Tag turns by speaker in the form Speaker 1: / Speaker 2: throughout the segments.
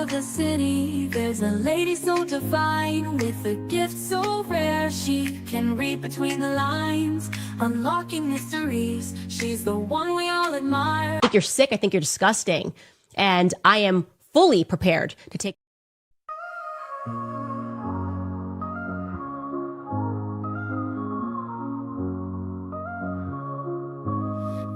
Speaker 1: of the city, there's a lady so divine, with a gift so rare. She can read between the lines, unlocking mysteries. She's the one we all admire.
Speaker 2: I think you're sick. I think you're disgusting. And I am fully prepared to take.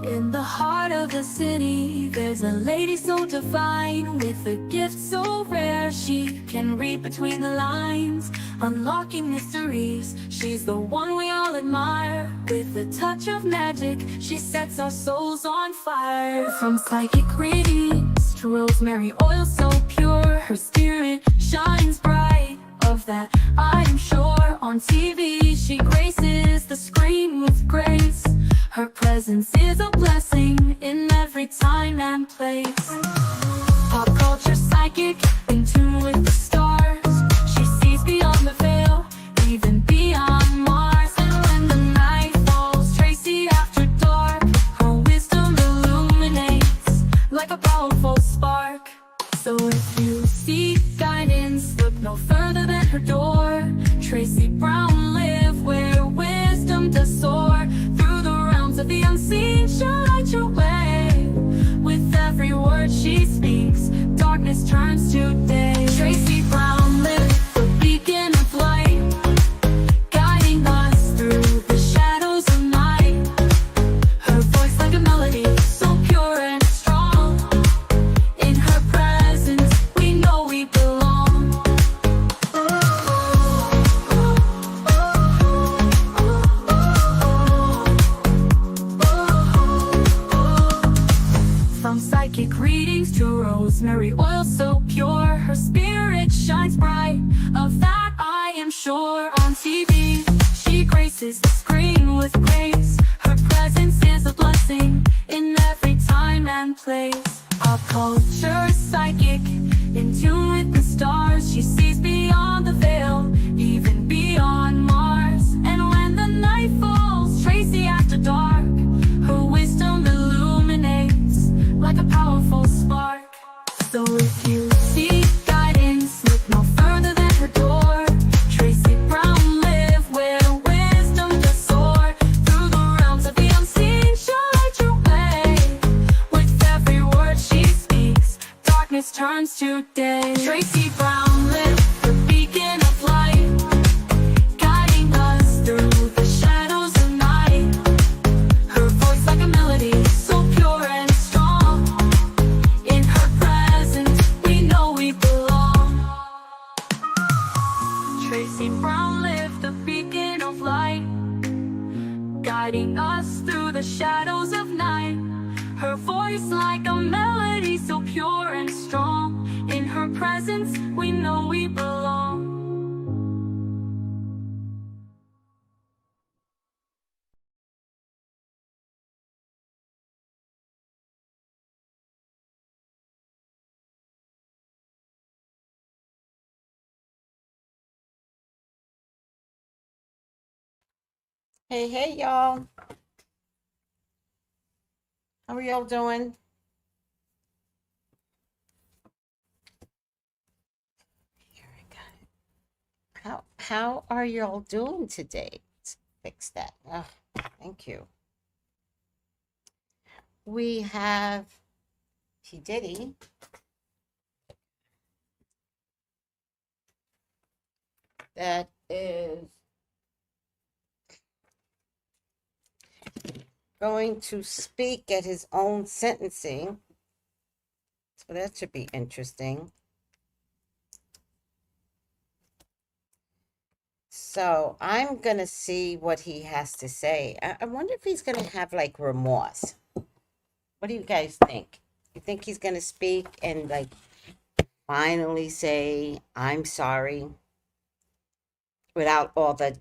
Speaker 1: In the heart of the city, there's a lady so divine, with a gift so rare. She can read between the lines, unlocking mysteries. She's the one we all admire. With a touch of magic, she sets our souls on fire. From psychic readings to rosemary oil so pure, her spirit shines bright. Of that I am sure. On TV she graces the screen with grace. Her presence is a blessing in every time and place. Pop culture psychic, in tune with the stars. She sees beyond the veil, even beyond Mars. And when the night falls, Tracy after dark, her wisdom illuminates like a powerful spark. So if you seek guidance, look no further than her door. Tracy Brown live where wisdom does soar. Through the realms of the unseen, she'll light your way. With every word she speaks, darkness turns to day. Tracy Brown live, the beacon of light, guiding us through the shadows of night. Her voice like a melody, so pure and strong. In her presence, we know we belong. From psychic readings to rosemary oil so pure, her spirit shines bright. Of that I am sure. On TV, she graces the screen with grace. Her presence is a blessing in every time and place. Pop culture psychic, in tune with the stars. She sees beyond the veil, even beyond Mars. And when the night falls, Tracy after dark, her wisdom illuminates like a powerful spark. So if you seek guidance, look no further than her door. Tracy Brown live where wisdom does soar. Through the realms of the unseen, she'll light your way. With every word she speaks, darkness turns to day. Tracy Brown live, the beacon of light, guiding us through the shadows of night. Her voice like a melody, so pure and strong. In her presence, we know we belong. Tracy Brown live, the beacon of light, guiding us through the shadows of night. Her voice like a melody, so pure and strong. In her presence, we know we belong.
Speaker 3: Hey, y'all. How are y'all doing? Here, I got it. How are y'all doing today? Let's fix that. Oh, thank you. We have P. Diddy. That is going to speak at his own sentencing. So that should be interesting. So I'm going to see what he has to say. I wonder if he's going to have like remorse. What do you guys think? You think he's going to speak and like finally say, I'm sorry, without all the ...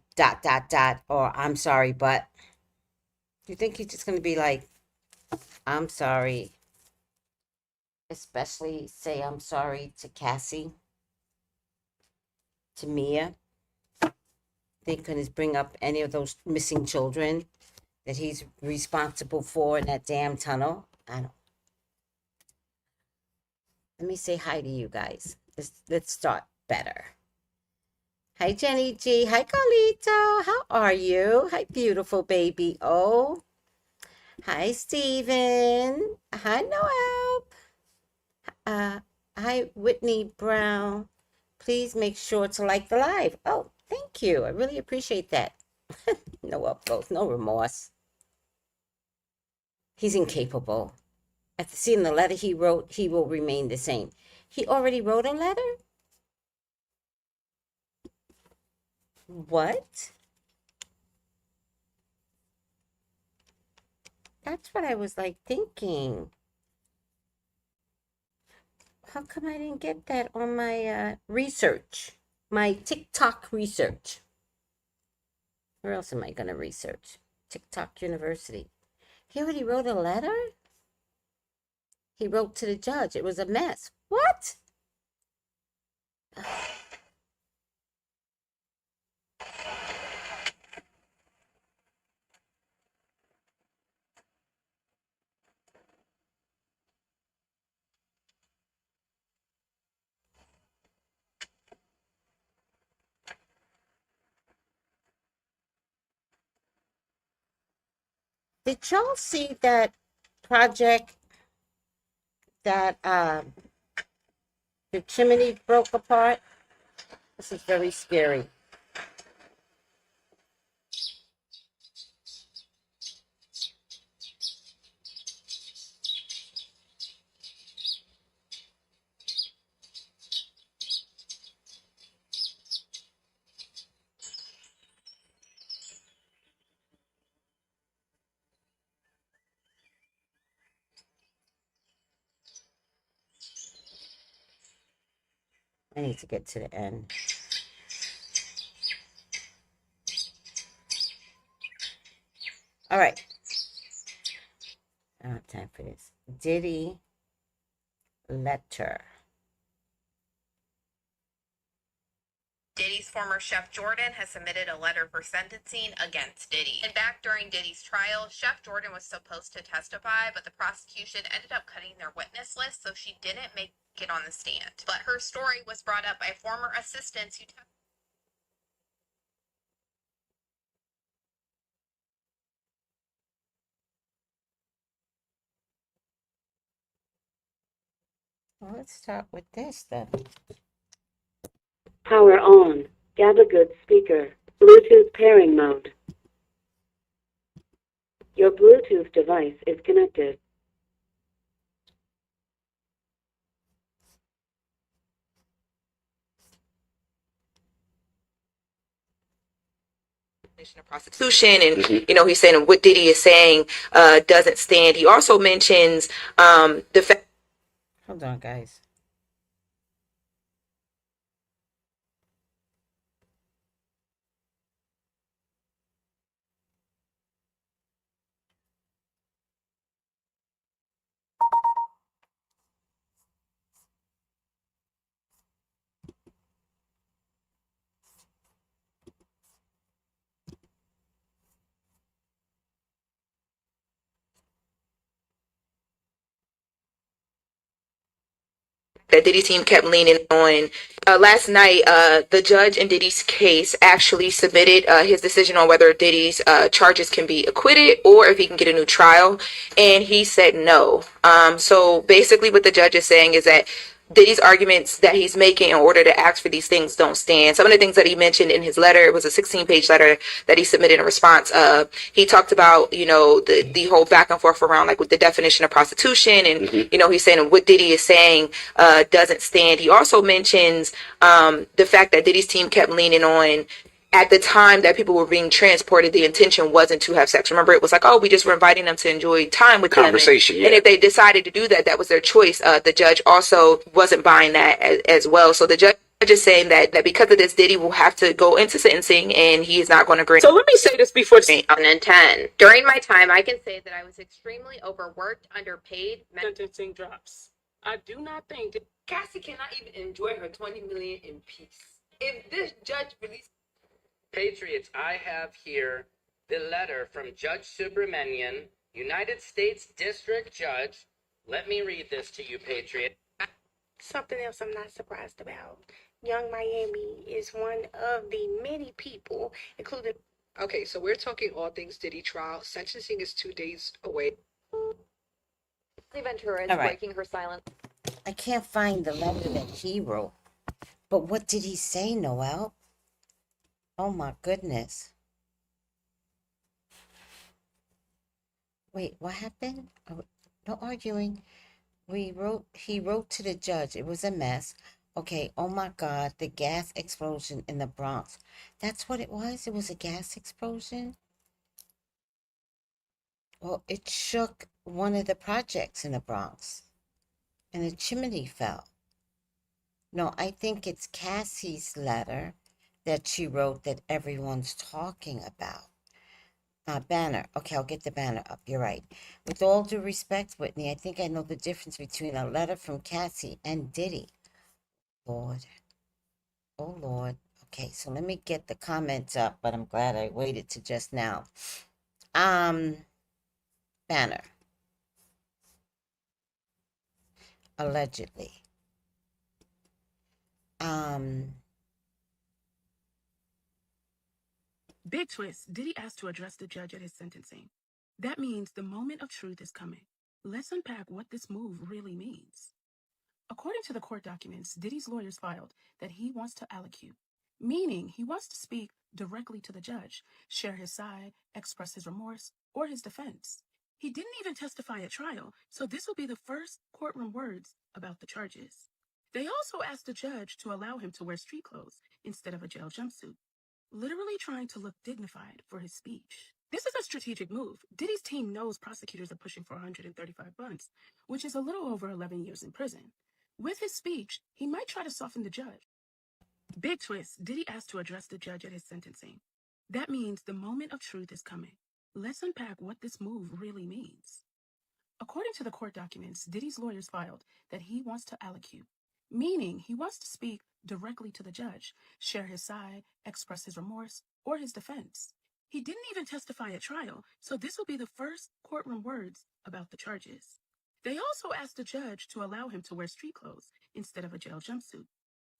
Speaker 3: or I'm sorry, but you think he's just going to be like, I'm sorry, especially say I'm sorry to Cassie, to Mia? Think going to bring up any of those missing children that he's responsible for in that damn tunnel? I don't. Let me say hi to you guys. Let's start better. Hi, Jenny G. Hi, Carlito. How are you? Hi, beautiful baby. Oh, hi, Steven. Hi, Noel. Hi, Whitney Brown. Please make sure to like the live. Oh, thank you. I really appreciate that. No upvotes, no remorse. He's incapable. After seeing the letter he wrote, he will remain the same. He already wrote a letter? What? That's what I was like thinking. How come I didn't get that on my research? My TikTok research. Where else am I going to research? TikTok University. He already wrote a letter? He wrote to the judge. It was a mess. What? Did y'all see that project that the chimney broke apart? This is very scary. I need to get to the end. All right. I don't have time for this. Diddy letter.
Speaker 4: Diddy's former chef Jordan has submitted a letter for sentencing against Diddy. And back during Diddy's trial, Chef Jordan was supposed to testify, but the prosecution ended up cutting their witness list, so she didn't make it on the stand. But her story was brought up by former assistants who testified.
Speaker 3: Well, let's start with this then.
Speaker 5: Power on. Gabagood speaker. Bluetooth pairing mode. Your Bluetooth device is connected.
Speaker 4: Of prostitution, and he's saying what Diddy is saying doesn't stand. He also mentions the fact.
Speaker 3: Hold on, guys.
Speaker 4: That Diddy's team kept leaning on. Last night, the judge in Diddy's case actually submitted his decision on whether Diddy's charges can be acquitted or if he can get a new trial, and he said no. So basically what the judge is saying is that Diddy's arguments that he's making in order to ask for these things don't stand. Some of the things that he mentioned in his letter, it was a 16-page letter that he submitted in response. He talked about, the whole back and forth around like with the definition of prostitution, and he's saying what Diddy is saying doesn't stand. He also mentions the fact that Diddy's team kept leaning on. At the time that people were being transported, the intention wasn't to have sex. Remember, it was like, oh, we just were inviting them to enjoy time with
Speaker 6: conversation.
Speaker 4: And if they decided to do that, that was their choice. The judge also wasn't buying that as well. So the judge is saying that because of this, Diddy will have to go into sentencing, and he is not going to agree.
Speaker 6: So let me say this before
Speaker 4: 2010. During my time, I can say that I was extremely overworked, underpaid.
Speaker 6: sentencing drops. I do not think that
Speaker 7: Cassie cannot even enjoy her $20 million in peace. If this judge released
Speaker 8: Patriots, I have here the letter from Judge Subramanian, United States District Judge. Let me read this to you, Patriot.
Speaker 9: Something else I'm not surprised about. Young Miami is one of the many people, including.
Speaker 10: Okay, so we're talking all things Diddy trial. Sentencing is 2 days away.
Speaker 11: Ventura is
Speaker 3: All right.
Speaker 11: breaking her silence.
Speaker 3: I can't find the letter that he wrote. But what did he say, Noel? Oh my goodness. Wait, what happened? Oh, no arguing. He wrote to the judge. It was a mess. Okay, oh my God, the gas explosion in the Bronx. That's what it was? It was a gas explosion? Well, it shook one of the projects in the Bronx, and the chimney fell. No, I think it's Cassie's letter that she wrote that everyone's talking about. Banner. Okay, I'll get the banner up. You're right. With all due respect, Whitney, I think I know the difference between a letter from Cassie and Diddy. Lord. Oh, Lord. Okay, so let me get the comments up, but I'm glad I waited to just now. Banner. Allegedly.
Speaker 12: Big twist. Diddy asked to address the judge at his sentencing. That means the moment of truth is coming. Let's unpack what this move really means. According to the court documents, Diddy's lawyers filed that he wants to allocute, meaning he wants to speak directly to the judge, share his side, express his remorse, or his defense. He didn't even testify at trial, so this will be the first courtroom words about the charges. They also asked the judge to allow him to wear street clothes instead of a jail jumpsuit, literally trying to look dignified for his speech. This is a strategic move. Diddy's team knows prosecutors are pushing for 135 months, which is a little over 11 years in prison. With his speech, he might try to soften the judge. Big twist. Diddy asked to address the judge at his sentencing. That means the moment of truth is coming. Let's unpack what this move really means. According to the court documents, Diddy's lawyers filed that he wants to allocute, meaning he wants to speak directly to the judge, share his side, express his remorse, or his defense. He didn't even testify at trial, so this will be the first courtroom words about the charges. They also asked the judge to allow him to wear street clothes instead of a jail jumpsuit,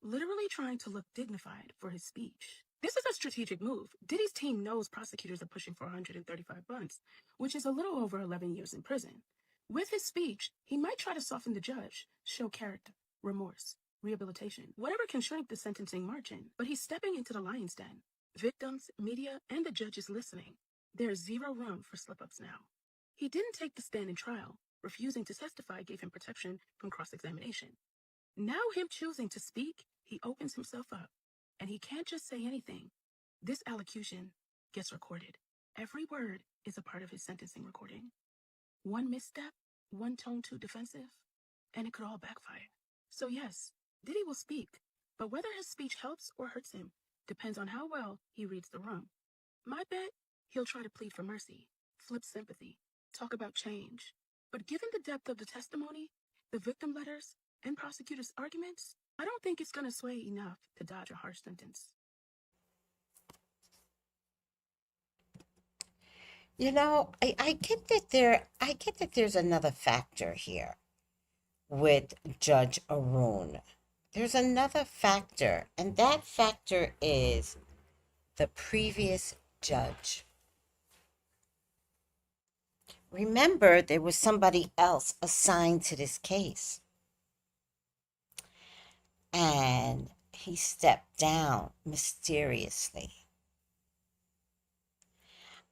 Speaker 12: literally trying to look dignified for his speech. This is a strategic move. Diddy's team knows prosecutors are pushing for 135 months, which is a little over 11 years in prison. With his speech, he might try to soften the judge, show character, remorse, rehabilitation, whatever can shrink the sentencing margin. But he's stepping into the lion's den. Victims, media, and the judge is listening. There's zero room for slip-ups now. He didn't take the stand in trial. Refusing to testify gave him protection from cross-examination. Now him choosing to speak, he opens himself up. And he can't just say anything. This allocution gets recorded. Every word is a part of his sentencing recording. One misstep, one tone too defensive, and it could all backfire. So yes, Diddy will speak, but whether his speech helps or hurts him depends on how well he reads the room. My bet, he'll try to plead for mercy, flip sympathy, talk about change. But given the depth of the testimony, the victim letters, and prosecutors' arguments, I don't think it's going to sway enough to dodge a harsh sentence.
Speaker 3: You know, I get that there's another factor here with Judge Arun. There's another factor, and that factor is the previous judge. Remember, there was somebody else assigned to this case. And he stepped down mysteriously.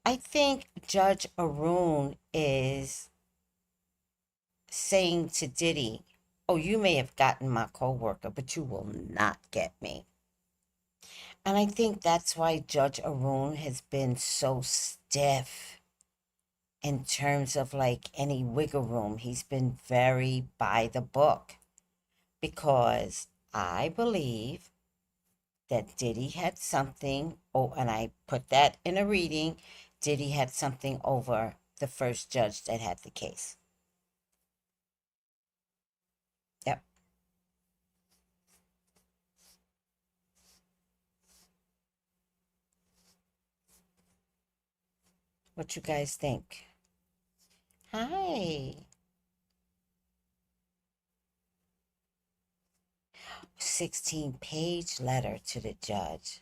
Speaker 3: I think Judge Arun is saying to Diddy, oh, you may have gotten my co-worker, but you will not get me. And I think that's why Judge Arun has been so stiff in terms of like any wiggle room. He's been very by the book because I believe that Diddy had something, oh, and I put that in a reading, Diddy had something over the first judge that had the case. Yep. What you guys think? Hi. 16-page letter to the judge.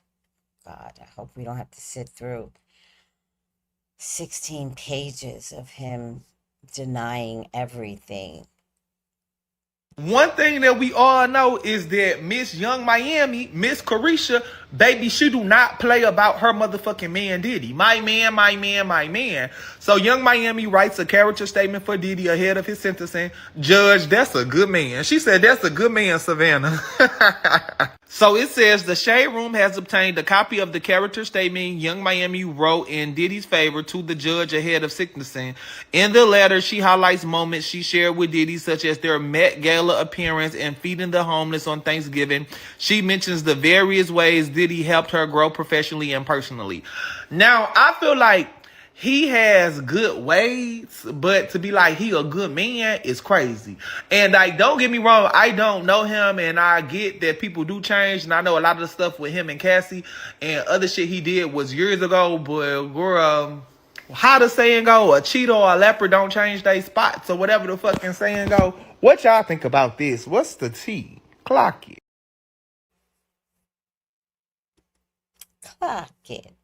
Speaker 3: God, I hope we don't have to sit through 16 pages of him denying everything.
Speaker 11: One thing that we all know is that Miss Young Miami, Miss Carisha, baby, she do not play about her motherfucking man Diddy. My man, my man, my man. So Young Miami writes a character statement for Diddy ahead of his sentencing. Judge, that's a good man. She said, that's a good man, Savannah. So it says the Shade Room has obtained a copy of the character statement Young Miami wrote in Diddy's favor to the judge ahead of sentencing. In the letter, she highlights moments she shared with Diddy, such as their Met Gala appearance and feeding the homeless on Thanksgiving. She mentions the various ways Diddy helped her grow professionally and personally. Now, I feel like he has good ways, but to be like he a good man is crazy. And like, don't get me wrong, I don't know him, and I get that people do change, and I know a lot of the stuff with him and Cassie and other shit he did was years ago. But we're how the saying go, a cheetah or a leopard don't change their spots, or whatever the fucking saying go. What y'all think about this? What's the tea? Clock it.
Speaker 3: Clock it.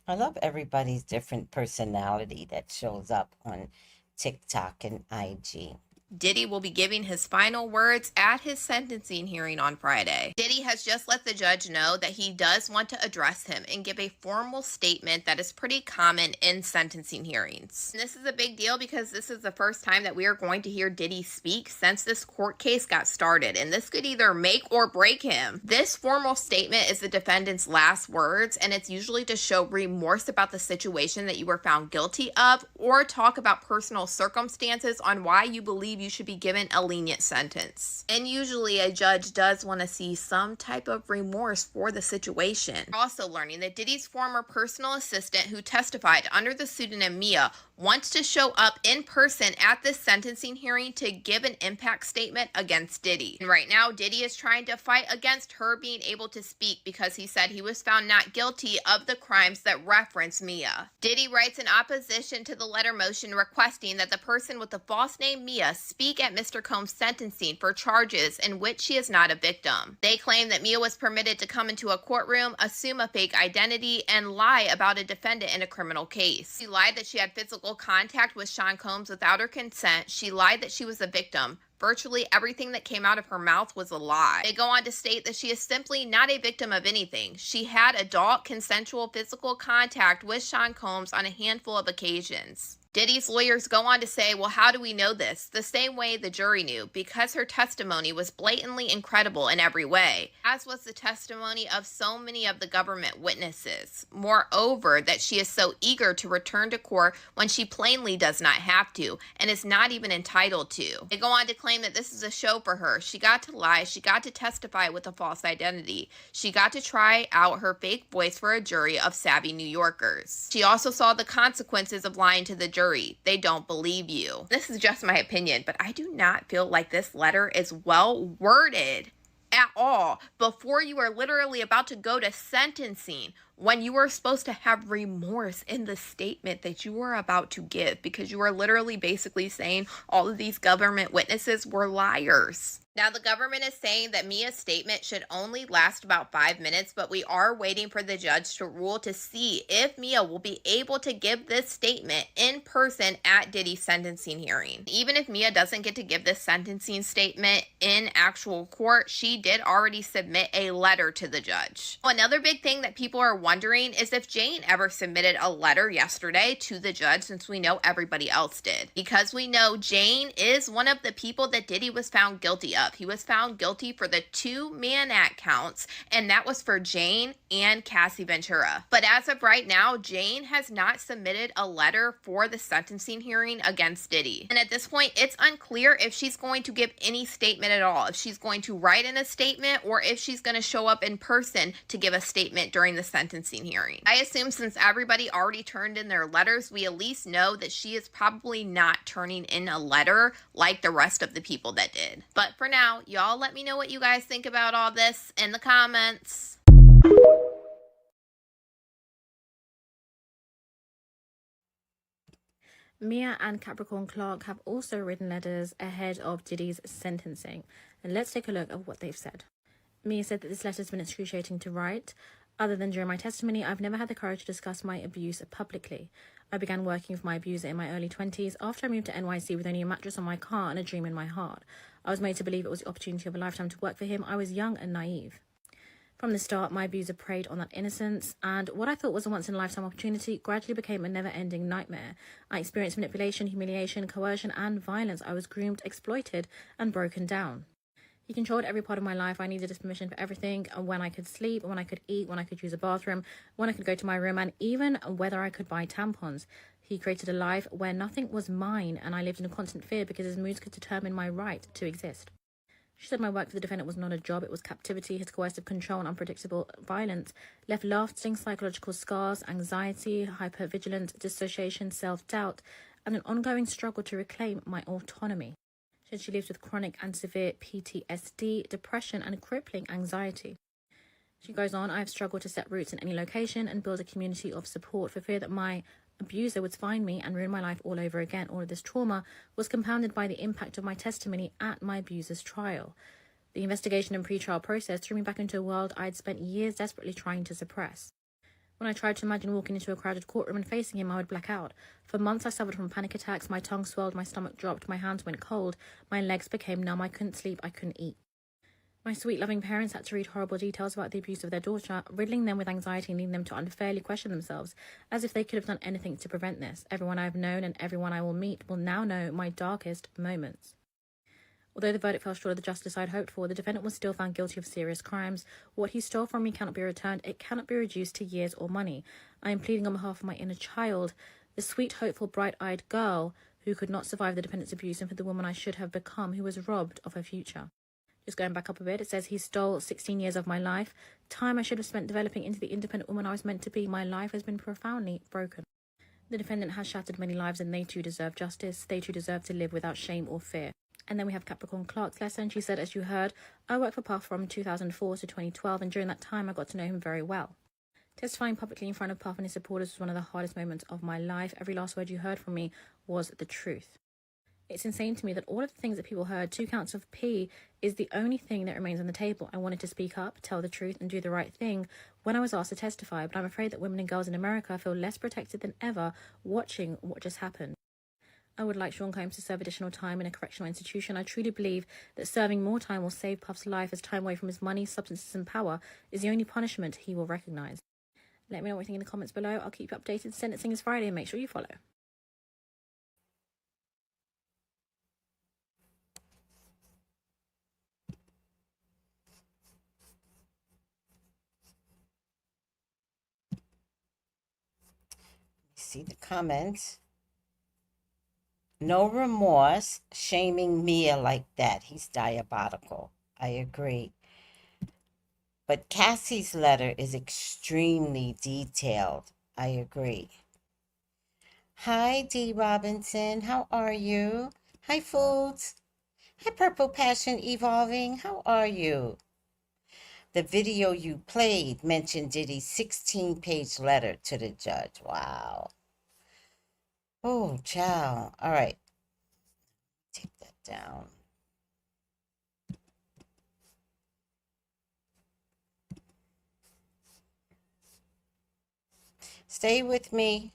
Speaker 3: I love everybody's different personality that shows up on TikTok and IG.
Speaker 4: Diddy will be giving his final words at his sentencing hearing on Friday. Diddy has just let the judge know that he does want to address him and give a formal statement that is pretty common in sentencing hearings. And this is a big deal because this is the first time that we are going to hear Diddy speak since this court case got started, and this could either make or break him. This formal statement is the defendant's last words, and it's usually to show remorse about the situation that you were found guilty of, or talk about personal circumstances on why you believe you should be given a lenient sentence. And usually a judge does want to see some type of remorse for the situation. We're also learning that Diddy's former personal assistant, who testified under the pseudonym Mia, wants to show up in person at this sentencing hearing to give an impact statement against Diddy. And right now, Diddy is trying to fight against her being able to speak because he said he was found not guilty of the crimes that reference Mia. Diddy writes in opposition to the letter motion requesting that the person with the false name Mia speak at Mr. Combs' sentencing for charges in which she is not a victim. They claim that Mia was permitted to come into a courtroom, assume a fake identity, and lie about a defendant in a criminal case. She lied that she had physical contact with Sean Combs without her consent. She lied that she was a victim. Virtually everything that came out of her mouth was a lie. They go on to state that she is simply not a victim of anything. She had adult consensual physical contact with Sean Combs on a handful of occasions. Diddy's lawyers go on to say, well, how do we know this? The same way the jury knew, because her testimony was blatantly incredible in every way, as was the testimony of so many of the government witnesses. Moreover, that she is so eager to return to court when she plainly does not have to, and is not even entitled to. They go on to claim that this is a show for her. She got to lie. She got to testify with a false identity. She got to try out her fake voice for a jury of savvy New Yorkers. She also saw the consequences of lying to the jury. They don't believe you. This is just my opinion, but I do not feel like this letter is well worded at all before you are literally about to go to sentencing, when you are supposed to have remorse in the statement that you are about to give, because you are literally basically saying all of these government witnesses were liars. Now, the government is saying that Mia's statement should only last about 5 minutes, but we are waiting for the judge to rule to see if Mia will be able to give this statement in person at Diddy's sentencing hearing. Even if Mia doesn't get to give this sentencing statement in actual court, she did already submit a letter to the judge. Another big thing that people are wondering is if Jane ever submitted a letter yesterday to the judge, since we know everybody else did. Because we know Jane is one of the people that Diddy was found guilty of. He was found guilty for the 2 Mann Act counts, and that was for Jane and Cassie Ventura. But as of right now, Jane has not submitted a letter for the sentencing hearing against Diddy. And at this point, it's unclear if she's going to give any statement at all, if she's going to write in a statement, or if she's going to show up in person to give a statement during the sentencing hearing. I assume since everybody already turned in their letters, we at least know that she is probably not turning in a letter like the rest of the people that did. But for now, y'all let me know what you guys think about all this in the comments.
Speaker 13: Mia and Capricorn Clark have also written letters ahead of Diddy's sentencing. And let's take a look at what they've said. Mia said that this letter has been excruciating to write. Other than during my testimony, I've never had the courage to discuss my abuse publicly. I began working with my abuser in my early 20s after I moved to NYC with only a mattress on my car and a dream in my heart. I was made to believe it was the opportunity of a lifetime to work for him. I was young and naive. From the start, my abuser preyed on that innocence, and what I thought was a once-in-a-lifetime opportunity gradually became a never-ending nightmare. I experienced manipulation, humiliation, coercion, and violence. I was groomed, exploited, and broken down. He controlled every part of my life. I needed his permission for everything, and when I could sleep, when I could eat, when I could use a bathroom, when I could go to my room, and even whether I could buy tampons. He created a life where nothing was mine, and I lived in a constant fear because his moods could determine my right to exist. She said my work for the defendant was not a job, it was captivity. His coercive control and unpredictable violence left lasting psychological scars, anxiety, hypervigilance, dissociation, self-doubt, and an ongoing struggle to reclaim my autonomy. She said she lives with chronic and severe PTSD, depression, and crippling anxiety. She goes on, I have struggled to set roots in any location and build a community of support for fear that my abuser would find me and ruin my life all over again. All of this trauma was compounded by the impact of my testimony at my abuser's trial. The investigation and pre-trial process threw me back into a world I'd spent years desperately trying to suppress. When I tried to imagine walking into a crowded courtroom and facing him, I would black out. For months I suffered from panic attacks, my tongue swelled, my stomach dropped, my hands went cold, my legs became numb, I couldn't sleep, I couldn't eat. My sweet, loving parents had to read horrible details about the abuse of their daughter, riddling them with anxiety and leading them to unfairly question themselves, as if they could have done anything to prevent this. Everyone I have known and everyone I will meet will now know my darkest moments. Although the verdict fell short of the justice I'd hoped for, the defendant was still found guilty of serious crimes. What he stole from me cannot be returned. It cannot be reduced to years or money. I am pleading on behalf of my inner child, the sweet, hopeful, bright-eyed girl who could not survive the defendant's abuse, and for the woman I should have become who was robbed of her future. Just going back up a bit, it says he stole 16 years of my life, time I should have spent developing into the independent woman I was meant to be. My life has been profoundly broken. The defendant has shattered many lives and they too deserve justice. They too deserve to live without shame or fear. And then we have Capricorn Clark's lesson. She said, as you heard, I worked for Puff from 2004 to 2012, and during that time I got to know him very well. Testifying publicly in front of Puff and his supporters was one of the hardest moments of my life. Every last word you heard from me was the truth. It's insane to me that all of the things that people heard, 2 counts of P, is the only thing that remains on the table. I wanted to speak up, tell the truth, and do the right thing when I was asked to testify, but I'm afraid that women and girls in America feel less protected than ever watching what just happened. I would like Sean Combs to serve additional time in a correctional institution. I truly believe that serving more time will save Puff's life, as time away from his money, substances, and power is the only punishment he will recognise. Let me know what you think in the comments below. I'll keep you updated. Sentencing is Friday, and make sure you follow.
Speaker 3: See the comments. No remorse, shaming Mia like that. He's diabolical. I agree. But Cassie's letter is extremely detailed. I agree. Hi, D. Robinson. How are you? Hi, Foods. Hi, Purple Passion Evolving. How are you? The video you played mentioned Diddy's 16-page letter to the judge. Wow. Oh, child. All right. Take that down. Stay with me.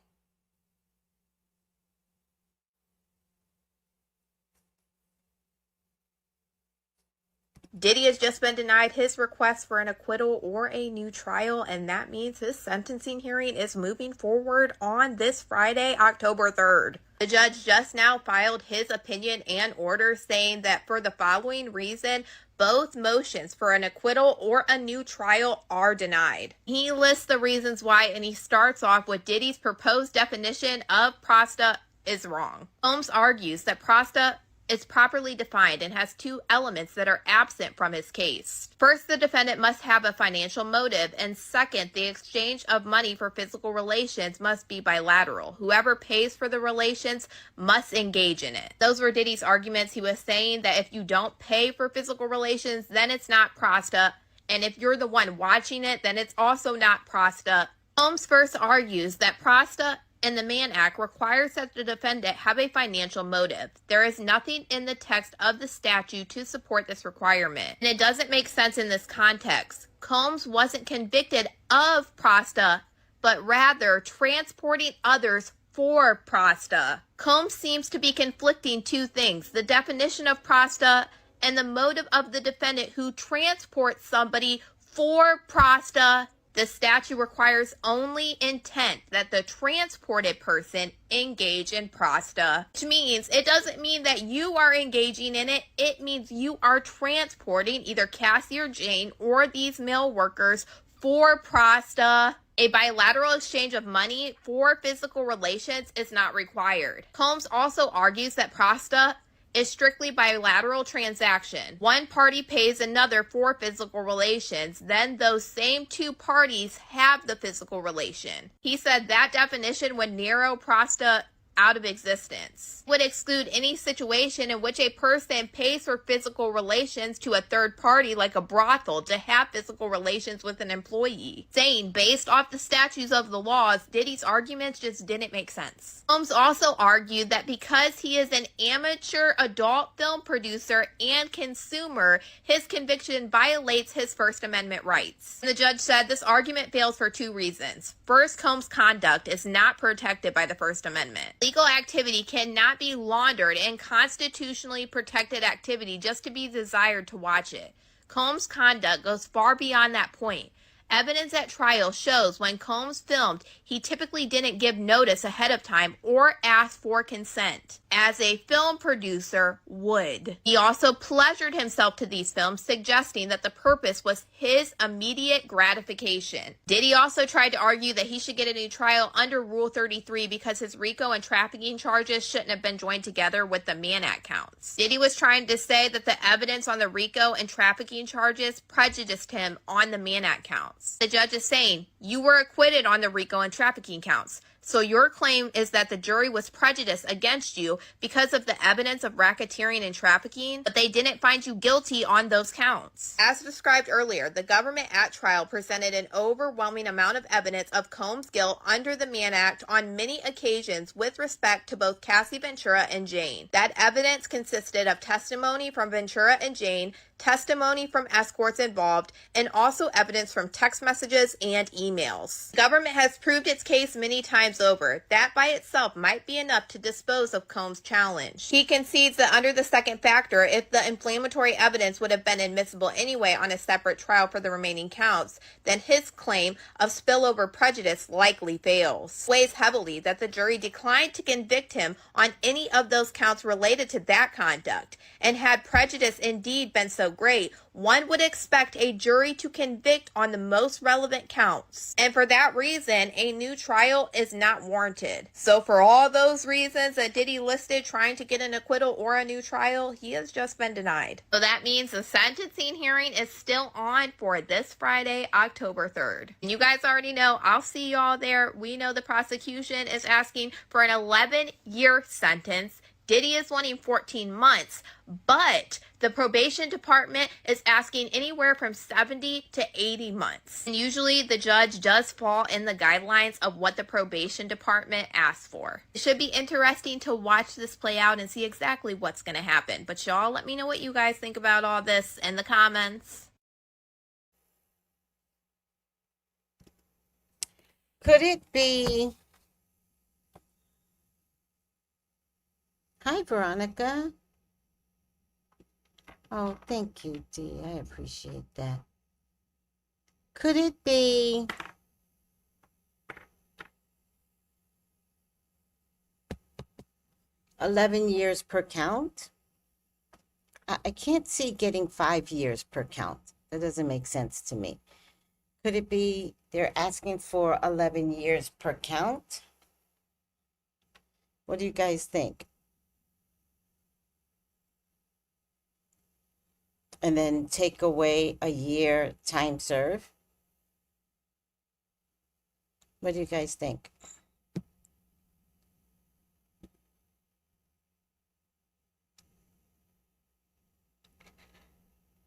Speaker 4: Diddy has just been denied his request for an acquittal or a new trial, and that means his sentencing hearing is moving forward on this Friday, October 3rd. The judge just now filed his opinion and order saying that for the following reason, both motions for an acquittal or a new trial are denied. He lists the reasons why, and he starts off with Diddy's proposed definition of prosta is wrong. Holmes argues that prosta is properly defined and has 2 elements that are absent from his case. First, the defendant must have a financial motive, and second, the exchange of money for physical relations must be bilateral. Whoever pays for the relations must engage in it. Those were Diddy's arguments. He was saying that if you don't pay for physical relations, then it's not prosta, and if you're the one watching it, then it's also not prosta. Holmes first argues that prosta
Speaker 14: in the Mann Act requires that the defendant have a financial motive. There is nothing in the text of the statute to support this requirement, and it doesn't make sense in this context. Combs wasn't convicted of prosta, but rather transporting others for prosta. Combs seems to be conflicting two things: the definition of prosta and the motive of the defendant who transports somebody for prosta. The statute requires only intent that the transported person engage in prosta, which means it doesn't mean that you are engaging in it. It means you are transporting either Cassie or Jane or these male workers for prosta. A bilateral exchange of money for physical relations is not required. Combs also argues that prosta is strictly bilateral transaction. One party pays another for physical relations, then those same two parties have the physical relation. He said that definition would narrow prosta out of existence, would exclude any situation in which a person pays for physical relations to a third party like a brothel to have physical relations with an employee. Saying based off the statutes of the laws, Diddy's arguments just didn't make sense. Combs also argued that because he is an amateur adult film producer and consumer, his conviction violates his First Amendment rights. And the judge said this argument fails for two reasons. First, Combs' conduct is not protected by the First Amendment. Legal activity cannot be laundered in constitutionally protected activity just to be desired to watch it. Combs' conduct goes far beyond that point. Evidence at trial shows when Combs filmed, he typically didn't give notice ahead of time or ask for consent, as a film producer would. He also pleasured himself to these films, suggesting that the purpose was his immediate gratification. Diddy also tried to argue that he should get a new trial under Rule 33 because his RICO and trafficking charges shouldn't have been joined together with the Mann Act counts. Diddy was trying to say that the evidence on the RICO and trafficking charges prejudiced him on the Mann Act counts. The judge is saying, you were acquitted on the RICO and trafficking counts, so your claim is that the jury was prejudiced against you because of the evidence of racketeering and trafficking, but they didn't find you guilty on those counts. As described earlier, the government at trial presented an overwhelming amount of evidence of Combs' guilt under the Mann Act on many occasions with respect to both Cassie Ventura and Jane. That evidence consisted of testimony from Ventura and Jane, testimony from escorts involved, and also evidence from text messages and emails. The government has proved its case many times over. That by itself might be enough to dispose of Combs' challenge. He concedes that under the second factor, if the inflammatory evidence would have been admissible anyway on a separate trial for the remaining counts, then his claim of spillover prejudice likely fails. It weighs heavily that the jury declined to convict him on any of those counts related to that conduct, and had prejudice indeed been so great, one would expect a jury to convict on the most relevant counts. And for that reason, a new trial is not warranted. So for all those reasons that Diddy listed trying to get an acquittal or a new trial, he has just been denied. So that means the sentencing hearing is still on for this Friday, October 3rd. And you guys already know, I'll see y'all there. We know the prosecution is asking for an 11-year sentence. Diddy is wanting 14 months, but the probation department is asking anywhere from 70 to 80 months. And usually the judge does fall in the guidelines of what the probation department asks for. It should be interesting to watch this play out and see exactly what's going to happen. But y'all let me know what you guys think about all this in the comments.
Speaker 3: Could it be... Hi, Veronica. Oh, thank you, Dee. I appreciate that. Could it be $11 per count? I can't see getting 5 years per count. That doesn't make sense to me. Could it be they're asking for 11 years per count? What do you guys think? And then take away a year time serve. What do you guys think?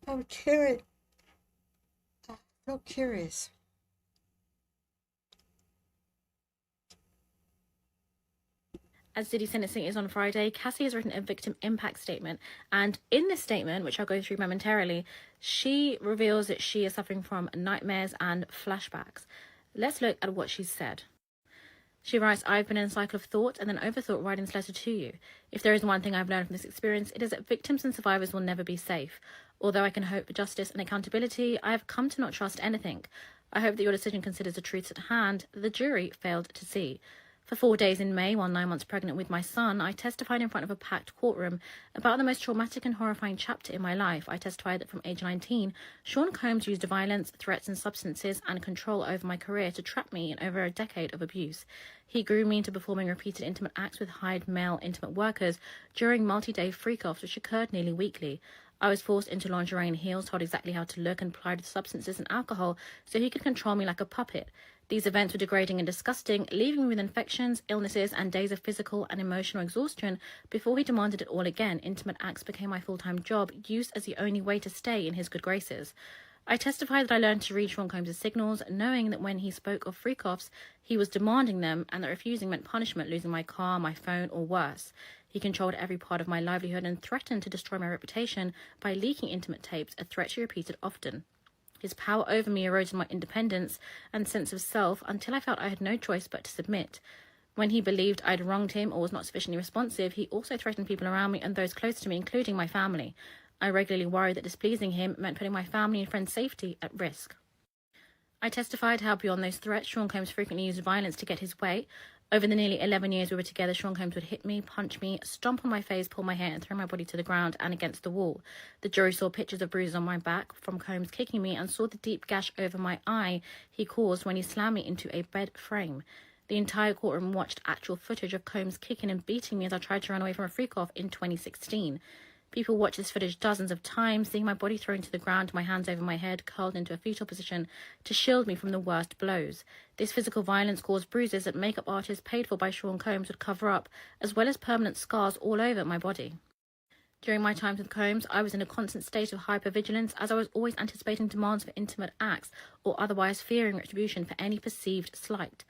Speaker 3: I'm curious. So curious.
Speaker 13: As Diddy's sentencing is on Friday, Cassie has written a victim impact statement. And in this statement, which I'll go through momentarily, she reveals that she is suffering from nightmares and flashbacks. Let's look at what she's said. She writes, I've been in a cycle of thought and then overthought writing this letter to you. If there is one thing I've learned from this experience, it is that victims and survivors will never be safe. Although I can hope for justice and accountability, I have come to not trust anything. I hope that your decision considers the truths at hand that the jury failed to see. For 4 days in May, while 9 months pregnant with my son, I testified in front of a packed courtroom about the most traumatic and horrifying chapter in my life. I testified that from age 19, Sean Combs used violence, threats and substances and control over my career to trap me in over a decade of abuse. He groomed me into performing repeated intimate acts with hired male intimate workers during multi-day freak-offs which occurred nearly weekly. I was forced into lingerie and heels, told exactly how to look and plied with substances and alcohol so he could control me like a puppet. These events were degrading and disgusting, leaving me with infections, illnesses, and days of physical and emotional exhaustion before he demanded it all again. Intimate acts became my full-time job, used as the only way to stay in his good graces. I testified that I learned to read Sean Combs' signals, knowing that when he spoke of freak-offs, he was demanding them, and that refusing meant punishment, losing my car, my phone, or worse. He controlled every part of my livelihood and threatened to destroy my reputation by leaking intimate tapes, a threat she repeated often. His power over me eroded my independence and sense of self until I felt I had no choice but to submit. When he believed I'd wronged him or was not sufficiently responsive, he also threatened people around me and those close to me, including my family. I regularly worried that displeasing him meant putting my family and friends' safety at risk. I testified how beyond those threats, Sean Combs frequently used violence to get his way. Over the nearly 11 years we were together, Sean Combs would hit me, punch me, stomp on my face, pull my hair and throw my body to the ground and against the wall. The jury saw pictures of bruises on my back from Combs kicking me and saw the deep gash over my eye he caused when he slammed me into a bed frame. The entire courtroom watched actual footage of Combs kicking and beating me as I tried to run away from a freak-off in 2016. People watched this footage dozens of times, seeing my body thrown to the ground, my hands over my head, curled into a fetal position to shield me from the worst blows. This physical violence caused bruises that makeup artists paid for by Sean Combs would cover up, as well as permanent scars all over my body. During my time with Combs, I was in a constant state of hypervigilance, as I was always anticipating demands for intimate acts or otherwise fearing retribution for any perceived slight.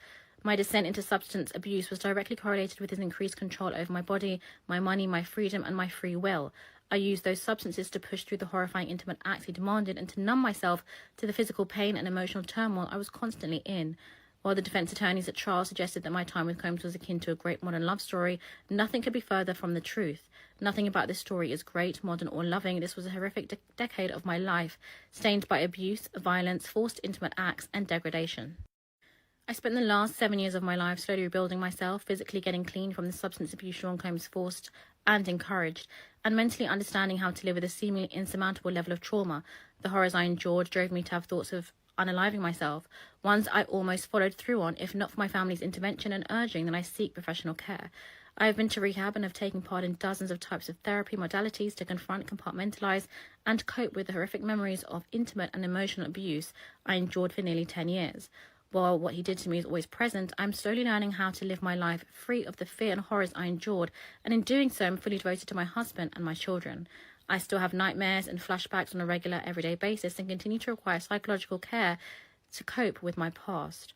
Speaker 13: My descent into substance abuse was directly correlated with his increased control over my body, my money, my freedom, and my free will. I used those substances to push through the horrifying intimate acts he demanded and to numb myself to the physical pain and emotional turmoil I was constantly in. While the defense attorneys at trial suggested that my time with Combs was akin to a great modern love story, nothing could be further from the truth. Nothing about this story is great, modern, or loving. This was a horrific decade of my life, stained by abuse, violence, forced intimate acts, and degradation. I spent the last 7 years of my life slowly rebuilding myself, physically getting clean from the substance abuse Sean Combs forced and encouraged, and mentally understanding how to live with a seemingly insurmountable level of trauma. The horrors I endured drove me to have thoughts of unaliving myself, ones I almost followed through on, if not for my family's intervention and urging that I seek professional care. I have been to rehab and have taken part in dozens of types of therapy modalities to confront, compartmentalize, and cope with the horrific memories of intimate and emotional abuse I endured for nearly 10 years. While what he did to me is always present, I'm slowly learning how to live my life free of the fear and horrors I endured, and in doing so, I'm fully devoted to my husband and my children. I still have nightmares and flashbacks on a regular, everyday basis and continue to require psychological care to cope with my past.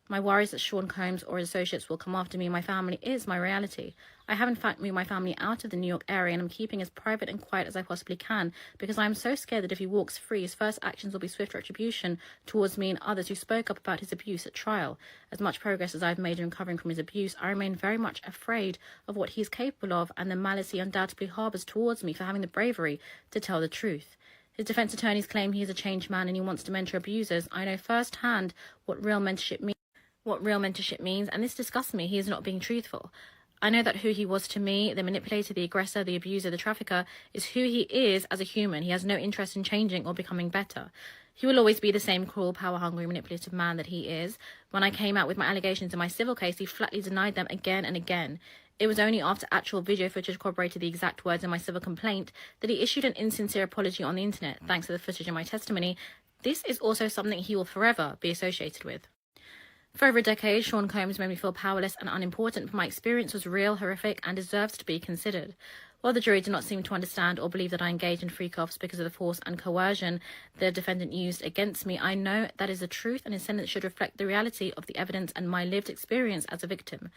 Speaker 13: My worries that Sean Combs or his associates will come after me and my family is my reality. I have in fact moved my family out of the New York area and I'm keeping as private and quiet as I possibly can because I am so scared that if he walks free, his first actions will be swift retribution towards me and others who spoke up about his abuse at trial. As much progress as I've made in recovering from his abuse, I remain very much afraid of what he is capable of and the malice he undoubtedly harbours towards me for having the bravery to tell the truth. His defence attorneys claim he is a changed man and he wants to mentor abusers. I know firsthand what real mentorship means, and this disgusts me. He is not being truthful. I know that who he was to me, the manipulator, the aggressor, the abuser, the trafficker, is who he is as a human. He has no interest in changing or becoming better. He will always be the same cruel, power-hungry, manipulative man that he is. When I came out with my allegations in my civil case, he flatly denied them again and again. It was only after actual video footage corroborated the exact words in my civil complaint that he issued an insincere apology on the internet, thanks to the footage in my testimony. This is also something he will forever be associated with. For over a decade, Sean Combs made me feel powerless and unimportant, but my experience was real, horrific, and deserves to be considered. While the jury did not seem to understand or believe that I engaged in freak-offs because of the force and coercion the defendant used against me, I know that is the truth and a sentence should reflect the reality of the evidence and my lived experience as a victim.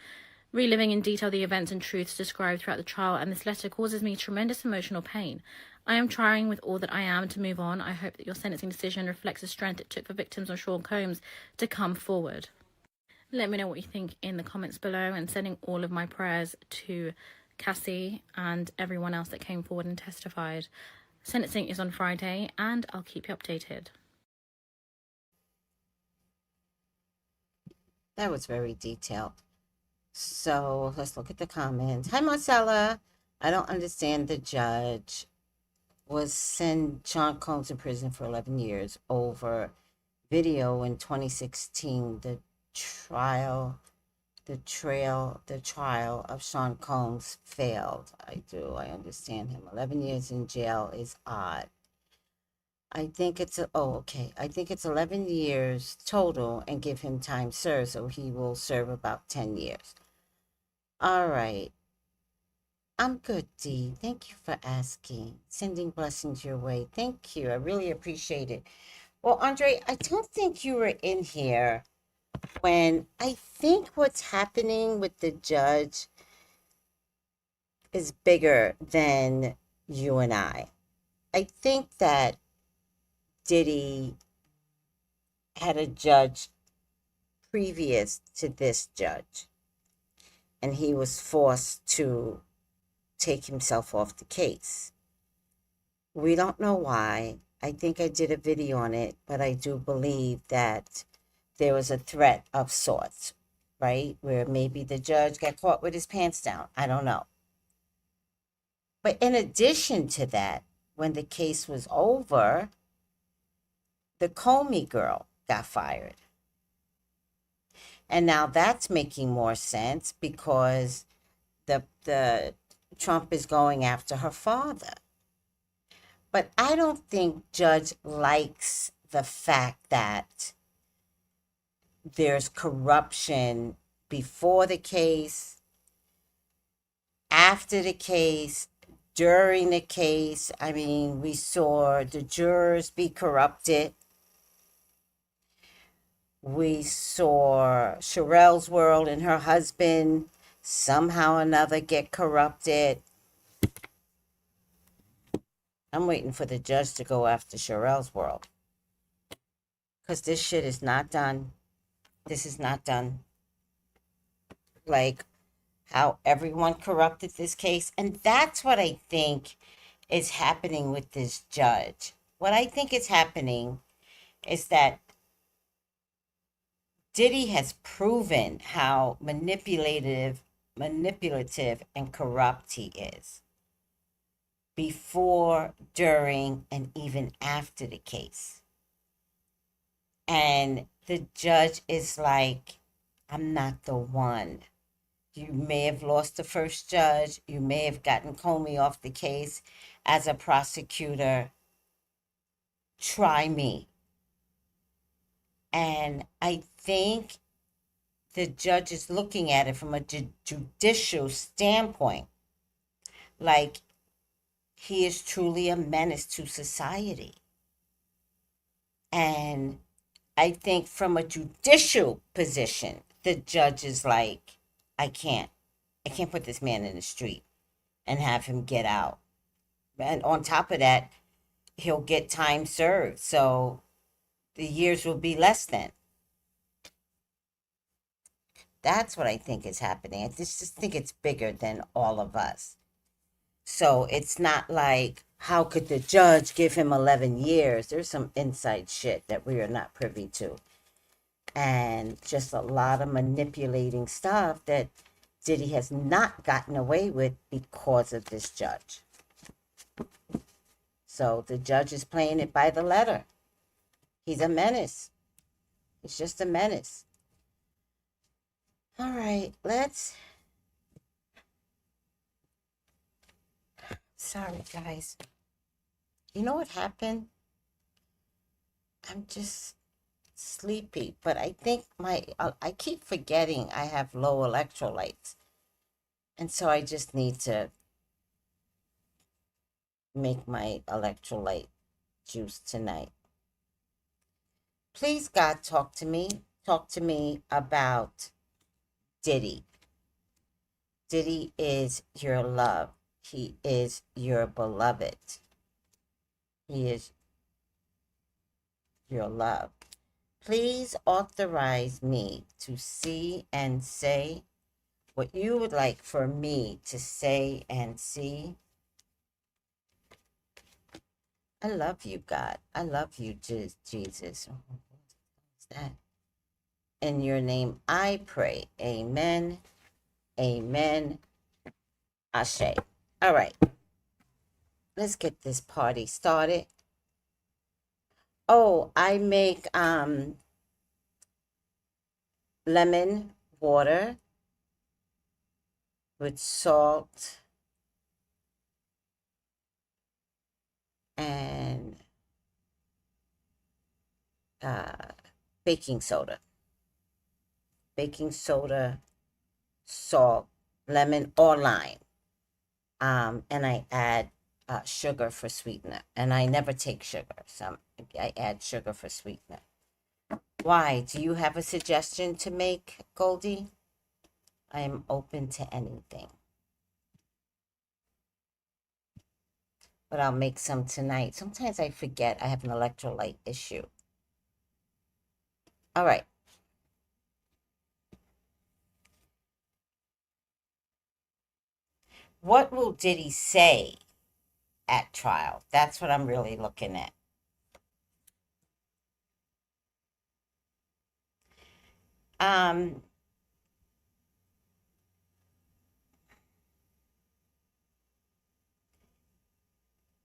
Speaker 13: reliving in detail the events and truths described throughout the trial, and this letter causes me tremendous emotional pain. I am trying with all that I am to move on. I hope that your sentencing decision reflects the strength it took for victims of Sean Combs to come forward. Let me know what you think in the comments below, and sending all of my prayers to Cassie and everyone else that came forward and testified. Sentencing is on Friday, and I'll keep you updated.
Speaker 3: That was very detailed. So let's look at the comments. Hi, Marcella. I don't understand the judge was send Sean Combs to prison for 11 years over video in 2016. The trial of Sean Combs failed. I understand him. 11 years in jail is odd. I think it's I think it's 11 years total and give him time served, so he will serve about 10 years. All right. I'm good, Dee. Thank you for asking. Sending blessings your way. Thank you. I really appreciate it. Well, Andre, I don't think you were in here when I think what's happening with the judge is bigger than you and I. I think that Diddy had a judge previous to this judge, and he was forced to take himself off the case. We don't know why. I think I did a video on it, but I do believe that there was a threat of sorts, right? Where maybe the judge got caught with his pants down. I don't know. But in addition to that, when the case was over, the Comey girl got fired. And now that's making more sense because the Trump is going after her father. But I don't think Judge likes the fact that there's corruption before the case, after the case, during the case. I mean, we saw the jurors be corrupted. We saw Sherelle's World and her husband somehow or another get corrupted. I'm waiting for the judge to go after Sherelle's World. Because this shit is not done. This is not done. Like how everyone corrupted this case. And that's what I think is happening with this judge. What I think is happening is that Diddy has proven how manipulative and corrupt he is. Before, during, and even after the case. And the judge is like, I'm not the one. You may have lost the first judge. You may have gotten Comey off the case as a prosecutor. Try me. And I think the judge is looking at it from a judicial standpoint. Like, he is truly a menace to society. And I think from a judicial position, the judge is like, I can't put this man in the street and have him get out. And on top of that, he'll get time served. So the years will be less than. That's what I think is happening. I just think it's bigger than all of us. So it's not like, how could the judge give him 11 years? There's some inside shit that we are not privy to. And just a lot of manipulating stuff that Diddy has not gotten away with because of this judge. So the judge is playing it by the letter. He's a menace. He's just a menace. All right, sorry, guys. You know what happened? I'm just sleepy, but I think I keep forgetting I have low electrolytes. And so I just need to make my electrolyte juice tonight. Please, God, talk to me. Talk to me about Diddy. Diddy is your love. He is your beloved. He is your love. Please authorize me to see and say what you would like for me to say and see. I love you, God. I love you, Jesus. What's that? In your name I pray. Amen. Amen. Ashe. All right. Let's get this party started. Oh, I make lemon water with salt and baking soda. Baking soda, salt, lemon, or lime. And I add sugar for sweetener. And I never take sugar, so I add sugar for sweetener. Why? Do you have a suggestion to make, Goldie? I am open to anything. But I'll make some tonight. Sometimes I forget I have an electrolyte issue. All right. What will Diddy say at trial? That's what I'm really looking at.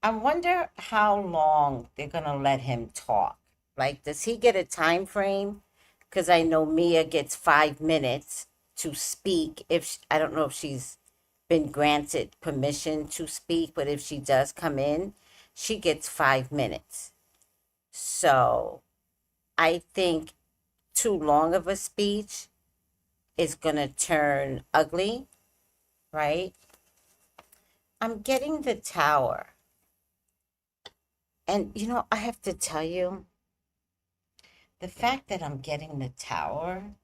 Speaker 3: I wonder how long they're going to let him talk. Like, does he get a time frame? Because I know Mia gets 5 minutes to speak. I don't know if she's been granted permission to speak, but if she does come in, she gets 5 minutes. So I think too long of a speech is going to turn ugly, right? I'm getting the Tower. And, I have to tell you, the fact that I'm getting the Tower,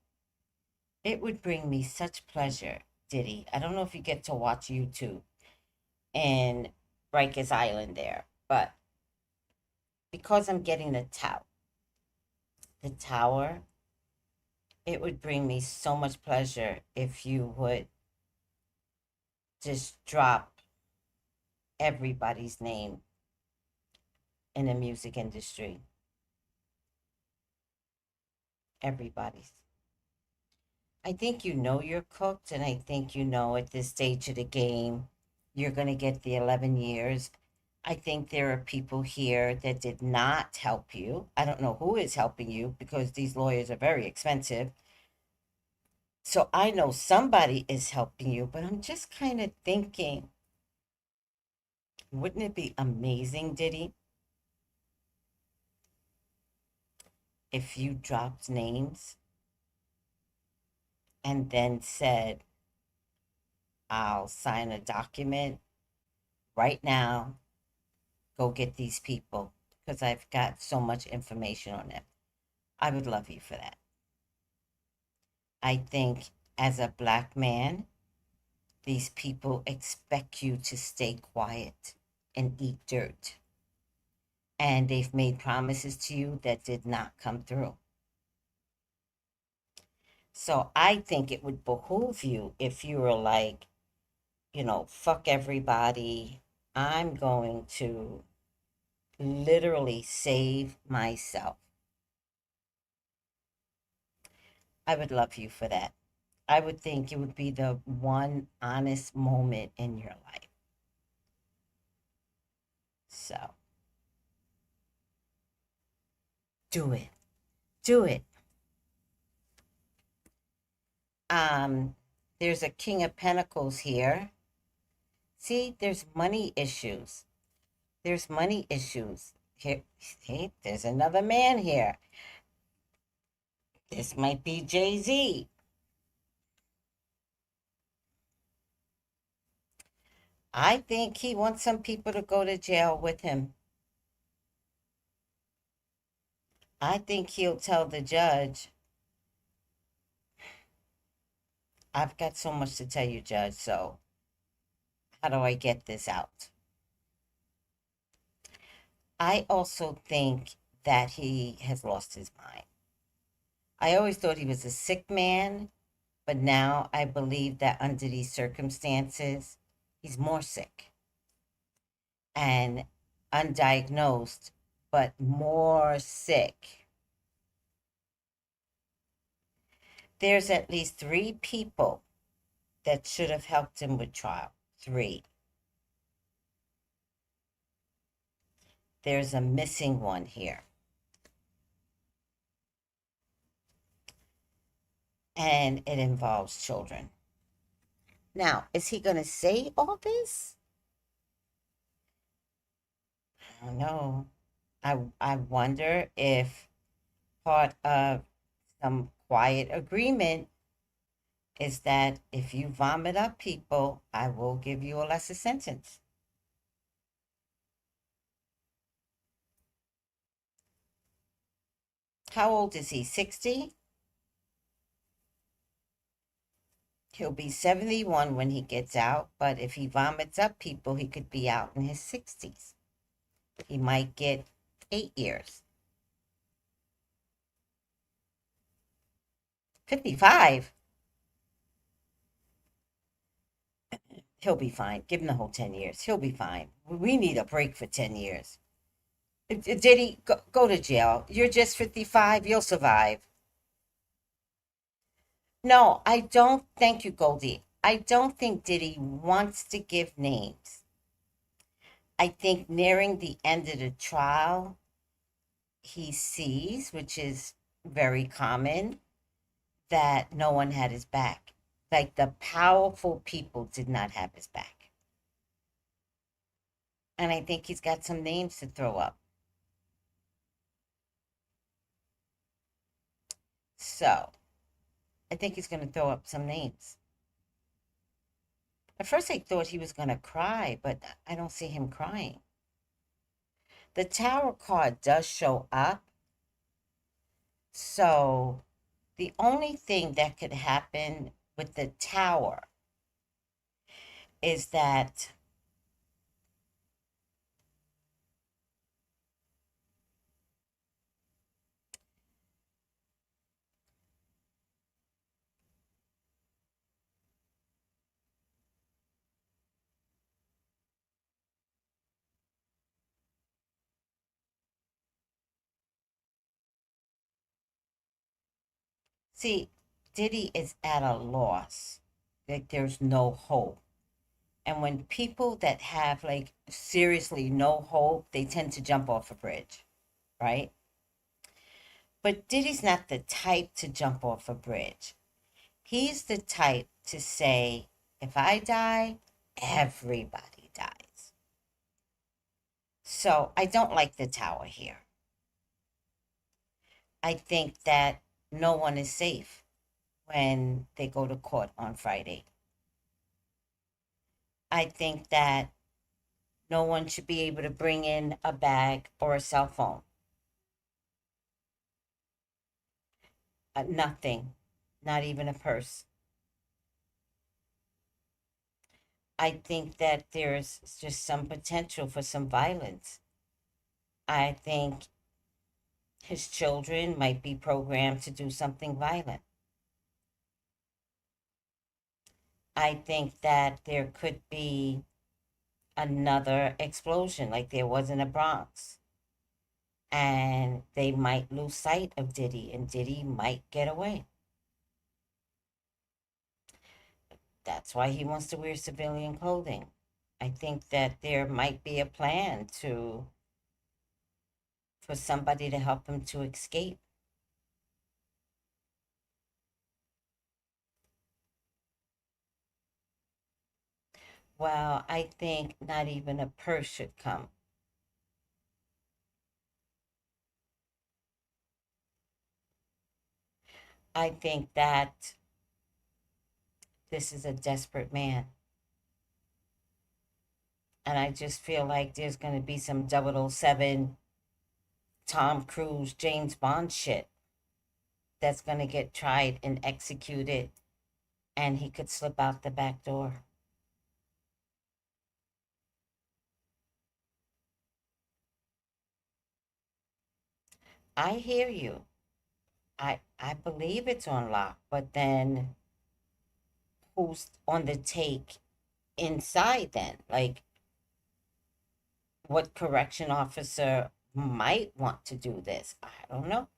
Speaker 3: it would bring me such pleasure, Diddy. I don't know if you get to watch YouTube in Rikers Island there, but because I'm getting the Tower, it would bring me so much pleasure if you would just drop everybody's name in the music industry. Everybody's. I think you're cooked, and I think at this stage of the game, you're going to get the 11 years. I think there are people here that did not help you. I don't know who is helping you because these lawyers are very expensive. So I know somebody is helping you, but I'm just kind of thinking, wouldn't it be amazing, Diddy, if you dropped names and then said, I'll sign a document right now, go get these people, because I've got so much information on them. I would love you for that. I think as a Black man, these people expect you to stay quiet and eat dirt. And they've made promises to you that did not come through. So I think it would behoove you if you were like, fuck everybody. I'm going to literally save myself. I would love you for that. I would think it would be the one honest moment in your life. So, do it. Do it. There's a King of Pentacles here. See, there's money issues. There's money issues. Here, see, there's another man here. This might be Jay-Z. I think he wants some people to go to jail with him. I think he'll tell the judge, I've got so much to tell you, Judge, so how do I get this out? I also think that he has lost his mind. I always thought he was a sick man, but now I believe that under these circumstances, he's more sick and undiagnosed, but more sick. There's at least 3 people that should have helped him with trial. 3. There's a missing one here. And it involves children. Now, is he going to say all this? I don't know. I wonder if part of some quiet agreement is that if you vomit up people, I will give you a lesser sentence. How old is he? 60? He'll be 71 when he gets out, but if he vomits up people, he could be out in his 60s. He might get 8 years. 55? He'll be fine. Give him the whole 10 years. He'll be fine. We need a break for 10 years. Diddy, go to jail. You're just 55. You'll survive. No, I don't. Thank you, Goldie. I don't think Diddy wants to give names. I think nearing the end of the trial, he sees, which is very common, that no one had his back. Like the powerful people did not have his back. And I think he's got some names to throw up. So, I think he's going to throw up some names. At first I thought he was going to cry, but I don't see him crying. The Tower card does show up. So, the only thing that could happen with the Tower is that see, Diddy is at a loss. Like there's no hope. And when people that have like seriously no hope, they tend to jump off a bridge, right? But Diddy's not the type to jump off a bridge. He's the type to say, if I die, everybody dies. So I don't like the Tower here. I think that no one is safe when they go to court on Friday. I think that no one should be able to bring in a bag or a cell phone. Nothing, not even a purse. I think that there's just some potential for some violence. I think his children might be programmed to do something violent. I think that there could be another explosion like there was in the Bronx. And they might lose sight of Diddy, and Diddy might get away. That's why he wants to wear civilian clothing. I think that there might be a plan for somebody to help him to escape. Well, I think not even a purse should come. I think that this is a desperate man. And I just feel like there's going to be some 007 Tom Cruise, James Bond shit that's going to get tried and executed and he could slip out the back door. I hear you. I believe it's on lock, but then who's on the take inside then? Like, what correction officer might want to do this? I don't know.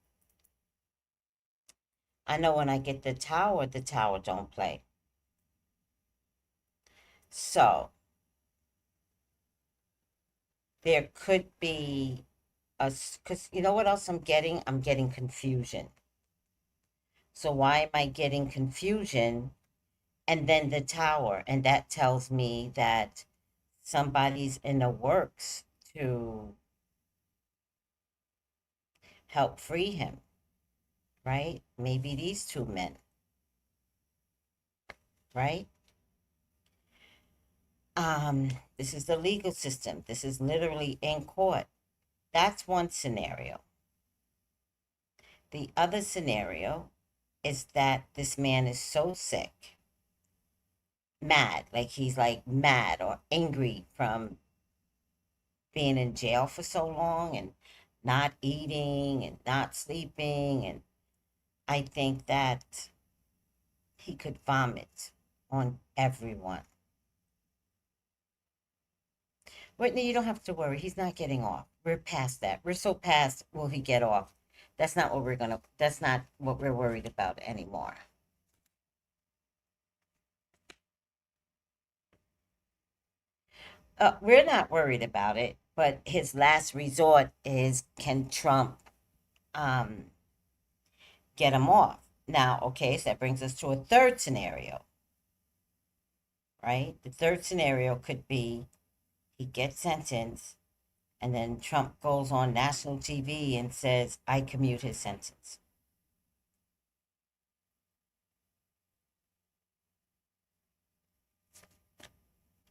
Speaker 3: I know when I get the tower don't play. So there could be because you know what else I'm getting? I'm getting confusion. So why am I getting confusion? And then the tower, and that tells me that somebody's in the works to help free him, right? Maybe these two men, right? This is the legal system. This is literally in court. That's one scenario. The other scenario is that this man is so sick, mad, like he's like mad or angry from being in jail for so long and not eating and not sleeping. And I think that he could vomit on everyone. Whitney, you don't have to worry. He's not getting off. We're past that. We're so past will he get off. That's not what we're worried about anymore. We're not worried about it, but his last resort is, can Trump get him off? Now, okay, so that brings us to a third scenario, right? The third scenario could be he gets sentenced, and then Trump goes on national TV and says, I commute his sentence.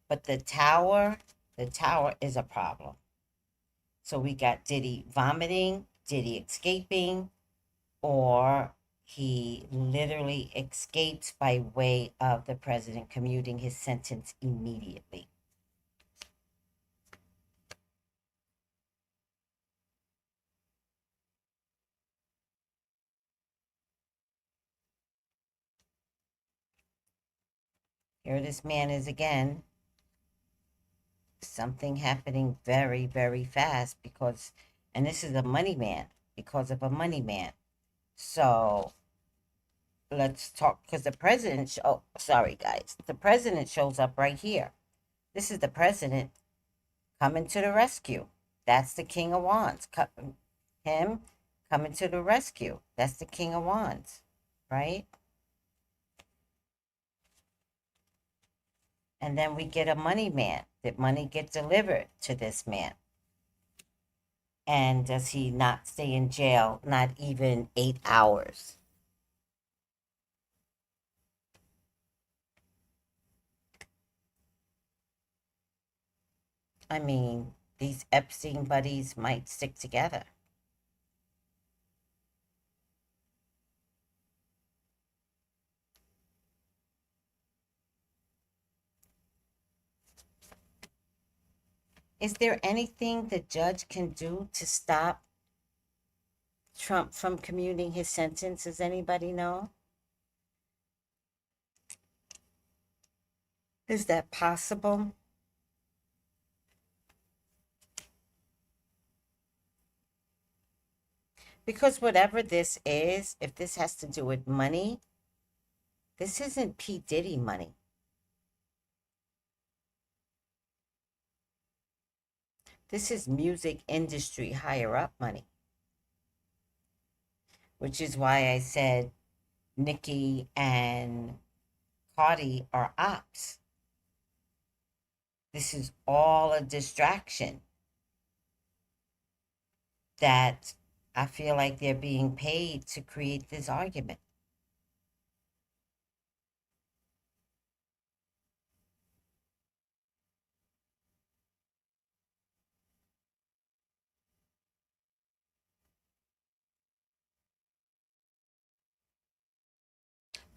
Speaker 3: But the tower is a problem. So we got Diddy vomiting, Diddy escaping, or he literally escapes by way of the president commuting his sentence immediately. Here this man is again. Something happening very, very fast because, and this is a money man, because of a money man. So let's talk, because the president, oh, sorry guys, the president shows up right here. This is the president coming to the rescue. That's the King of Wands. Him coming to the rescue. That's the King of Wands, right? And then we get a money man. That money gets delivered to this man. And does he not stay in jail, not even 8 hours? I mean, these Epstein buddies might stick together. Is there anything the judge can do to stop Trump from commuting his sentence? Does anybody know? Is that possible? Because whatever this is, if this has to do with money, this isn't P. Diddy money. This is music industry higher up money. Which is why I said Nicki and Cardi are ops. This is all a distraction that I feel like they're being paid to create this argument.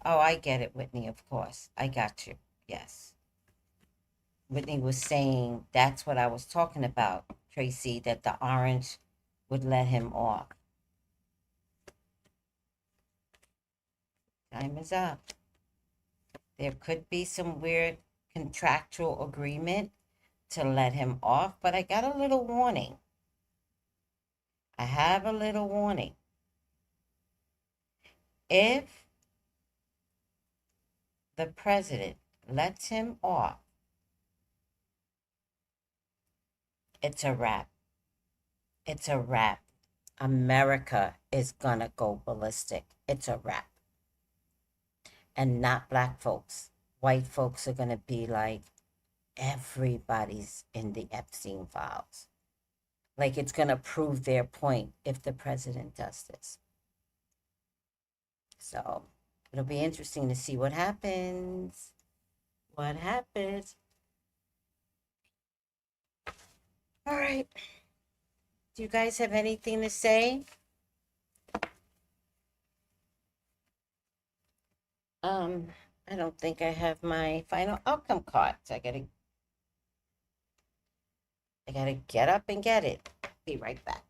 Speaker 3: Oh, I get it, Whitney, of course. I got you. Yes. Whitney was saying that's what I was talking about, Tracy, that the orange would let him off. Time is up. There could be some weird contractual agreement to let him off, but I got a little warning. I have a little warning. If the president lets him off, it's a wrap. It's a wrap. America is gonna go ballistic. It's a wrap. And not black folks. White folks are gonna be like, everybody's in the Epstein files. Like, it's gonna prove their point if the president does this. So it'll be interesting to see what happens. What happens? All right. Do you guys have anything to say? I don't think I have my final outcome cards. I gotta get up and get it. Be right back.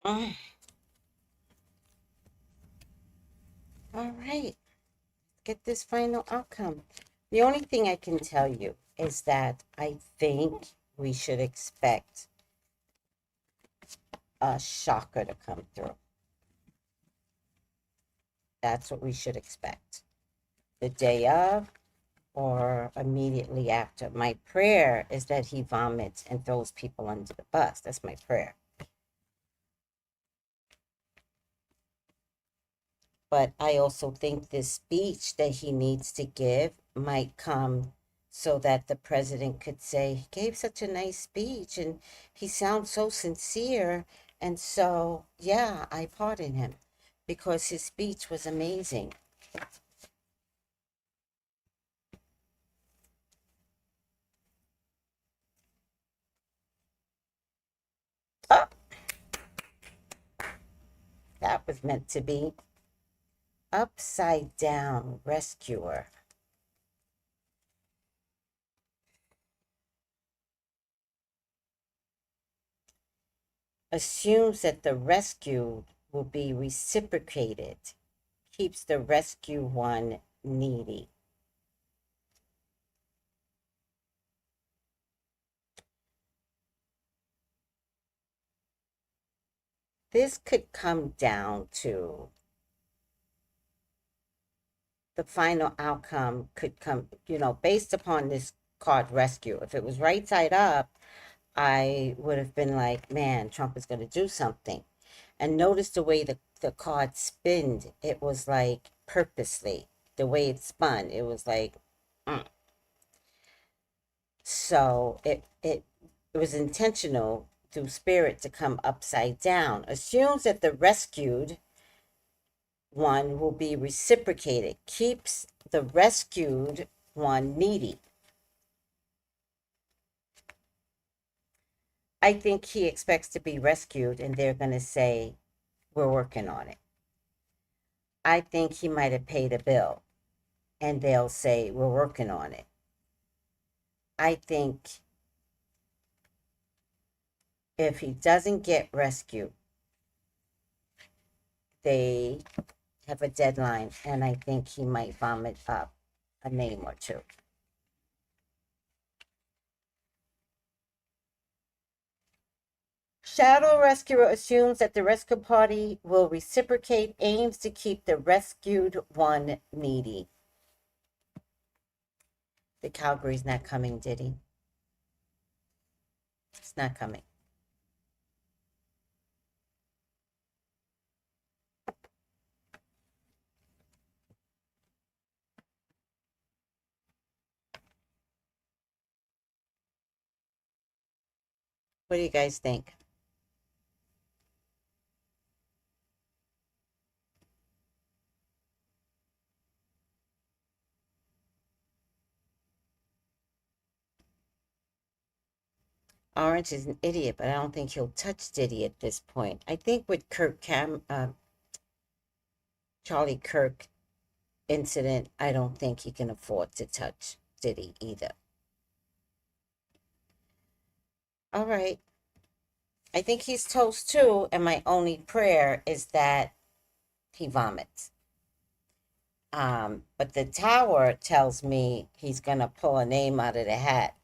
Speaker 3: All right. Get this final outcome. The only thing I can tell you is that I think we should expect a shocker to come through. That's what we should expect. The day of or immediately after. My prayer is that he vomits and throws people under the bus. That's my prayer. But I also think this speech that he needs to give might come so that the president could say, he gave such a nice speech and he sounds so sincere. And so, yeah, I pardon him because his speech was amazing. Oh, that was meant to be. Upside down rescuer. Assumes that the rescued will be reciprocated, keeps the rescue one needy. This could come down to the final outcome could come, based upon this card rescue. If it was right side up, I would have been like, man, Trump is going to do something. And notice the way the card spinned. It was like purposely. The way it spun, it was like, So it was intentional through spirit to come upside down. Assumes that the rescued one will be reciprocated, keeps the rescued one needy. I think he expects to be rescued and they're going to say, we're working on it. I think he might have paid a bill and they'll say, we're working on it. I think if he doesn't get rescued, they have a deadline, and I think he might vomit up a name or two. Shadow rescuer assumes that the rescue party will reciprocate, aims to keep the rescued one needy. The Calgary's not coming, Diddy. It's not coming. What do you guys think? Orange is an idiot, but I don't think he'll touch Diddy at this point. I think with Charlie Kirk incident, I don't think he can afford to touch Diddy either. All right. I think he's toast too, and my only prayer is that he vomits. But the tower tells me he's going to pull a name out of the hat,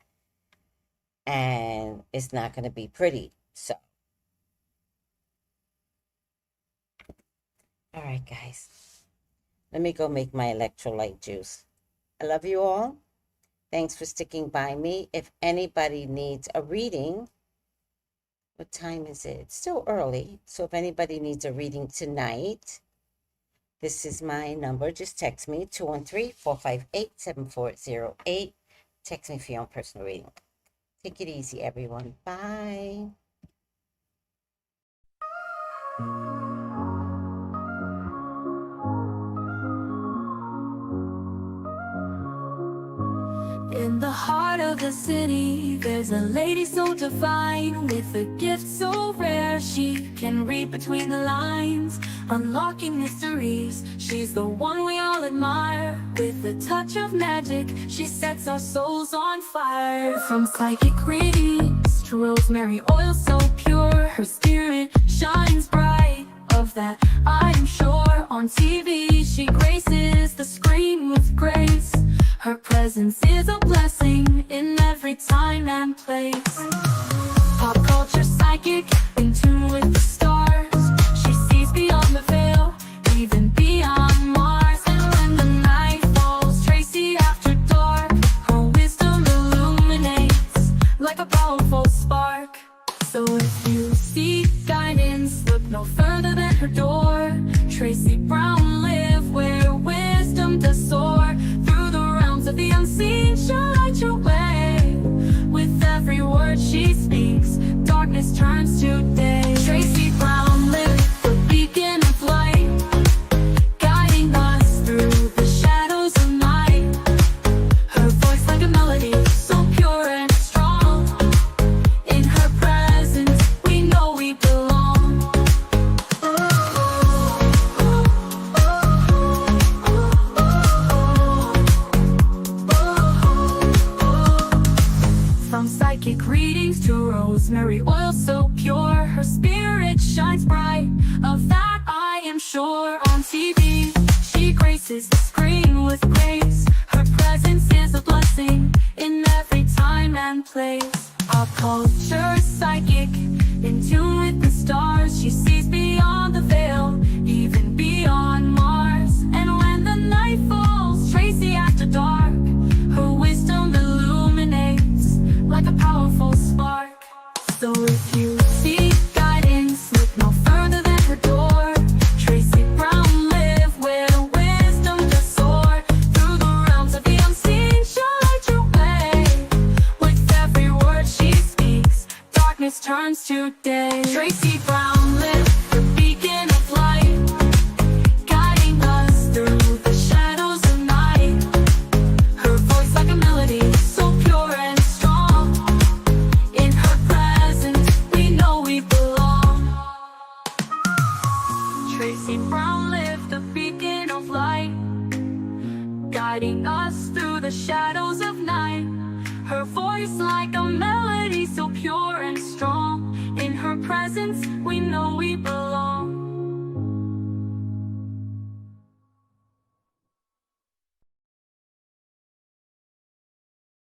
Speaker 3: and it's not going to be pretty. So, all right, guys. Let me go make my electrolyte juice. I love you all. Thanks for sticking by me. If anybody needs a reading, what time is it? It's still early. So if anybody needs a reading tonight, this is my number. Just text me, 213-458-7408. Text me for your own personal reading. Take it easy, everyone. Bye.
Speaker 1: In the heart of the city, there's a lady so divine, with a gift so rare she can read between the lines, unlocking mysteries. She's the one we all admire. With a touch of magic, she sets our souls on fire. From psychic readings to rosemary oil so pure, her spirit shines bright. Of that I am sure. On TV she graces the screen with grace. Her presence is a blessing in every time and place. Pop culture psychic, in tune with the stars. She sees beyond the veil, even beyond Mars. And when the night falls, Tracy after dark, her wisdom illuminates like a powerful spark. So if you seek guidance, look no further than her door. Tracy Brown live where wisdom does soar. Through the realms of the unseen, she'll light your way. With every word she speaks, darkness turns to day. Tracy Brown live, the beacon of light, guiding us through the shadows of night. Her voice like a melody, so pure and strong. In her presence, we know we belong. From psychic readings to rosemary oil so pure, her spirit shines bright. Of that I am sure. On TV, she graces the screen with grace. Her presence is a blessing in every time and place. Pop culture psychic, in tune with the stars. She sees beyond the veil, even beyond Mars. And when the night falls, Tracy after dark, her wisdom illuminates like a powerful spark. So if you seek guidance, look no further than her door. Tracy Brown live where wisdom does soar. Through the realms of the unseen, she'll light your way. With every word she speaks, darkness turns to day. Tracy Brown live, the beacon of light, guiding us through the shadows of night. Her voice like a melody, so pure and strong. In her presence, we know we belong. Tracy Brown lived the beacon of light, guiding us through the shadows of night. Her voice like a melody, so pure and strong. In her presence, we know we belong.